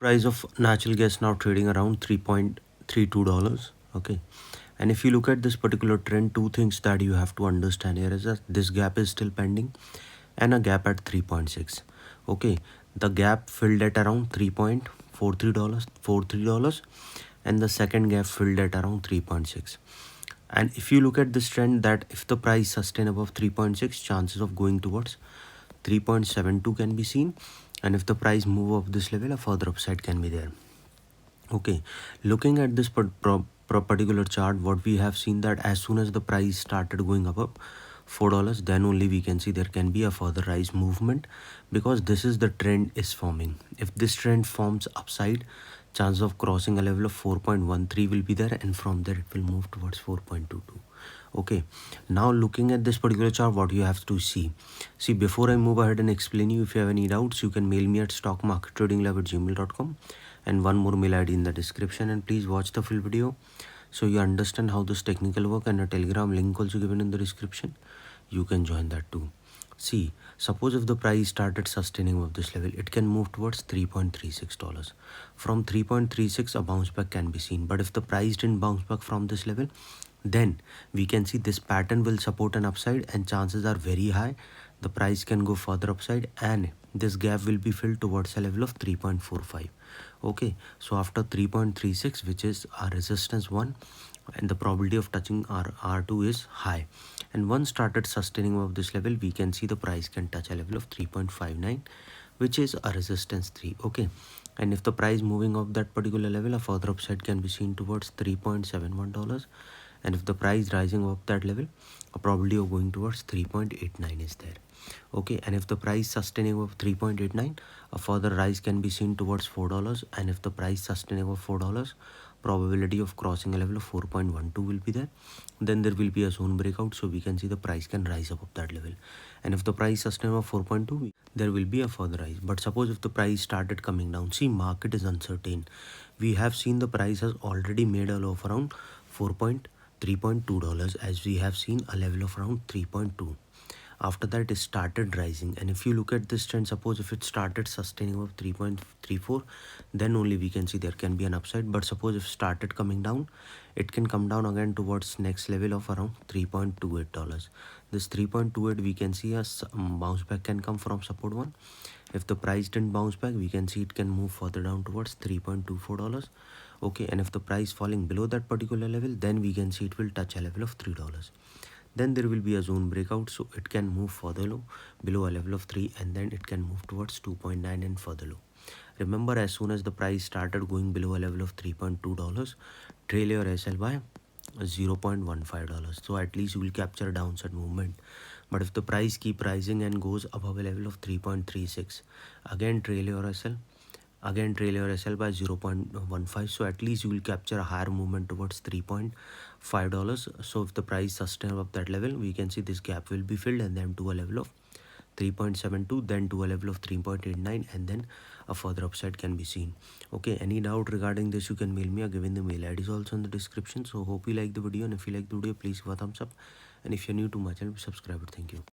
Price of natural gas now trading around $3.32. Okay, and if you look at this particular trend, two things that you have to understand here is that this gap is still pending and a gap at 3.6. Okay, the gap filled at around $3.43, and the second gap filled at around 3.6. And if you look at this trend, that if the price sustain above 3.6, chances of going towards 3.72 can be seen, and if the price move up this level, a further upside can be there. Okay, looking at this particular chart, what we have seen that as soon as the price started going above $4, then only we can see there can be a further rise movement, because this is the trend is forming. If this trend forms upside, chance of crossing a level of 4.13 will be there, and from there it will move towards 4.22. Okay, now looking at this particular chart, what you have to see before I move ahead and explain you, if you have any doubts, you can mail me at stockmarkettradinglab@gmail.com, and one more mail ID in the description. And please watch the full video so you understand how this technical work, and a telegram link also given in the description. You can join that too. See, suppose if the price started sustaining of this level, it can move towards $3.36. From 3.36, a bounce back can be seen. But if the price didn't bounce back from this level, then we can see this pattern will support an upside, and chances are very high the price can go further upside, and this gap will be filled towards a level of 3.45. Okay, so after 3.36, which is our resistance 1, and the probability of touching our R2 is high, and once started sustaining of this level, we can see the price can touch a level of 3.59, which is a resistance 3. Okay, and if the price moving up that particular level, a further upside can be seen towards $3.71, and if the price rising up that level, a probability of going towards 3.89 is there. Okay, and if the price sustaining of 3.89, a further rise can be seen towards $4, and if the price sustaining of $4, probability of crossing a level of 4.12 will be there. Then there will be a zone breakout, so we can see the price can rise above that level, and if the price sustain of 4.2, there will be a further rise. But suppose if the price started coming down, see, market is uncertain. We have seen the price has already made a low of around $3.2, as we have seen a level of around 3.2. After that, it started rising, and if you look at this trend, suppose if it started sustaining of 3.34, then only we can see there can be an upside. But suppose if started coming down, it can come down again towards next level of around $3.28. This 3.28, we can see a bounce back can come from support 1. If the price didn't bounce back, we can see it can move further down towards $3.24. Okay, and if the price falling below that particular level, then we can see it will touch a level of $3. Then there will be a zone breakout, so it can move further low below a level of 3, and then it can move towards 2.9 and further low. Remember, as soon as the price started going below a level of $3.2, trail your SL by $0.15. So at least you will capture a downside movement. But if the price keep rising and goes above a level of 3.36, again trail your SL by $0.15, so at least you will capture a higher movement towards $3.5. so if the price sustain above that level, we can see this gap will be filled, and then to a level of 3.72, then to a level of 3.89, and then a further upside can be seen. Okay, any doubt regarding this, you can mail me, or given the mail ID is also in the description. So hope you like the video, and if you like the video, please give a thumbs up, and if you're new to my channel, subscribe it. Thank you.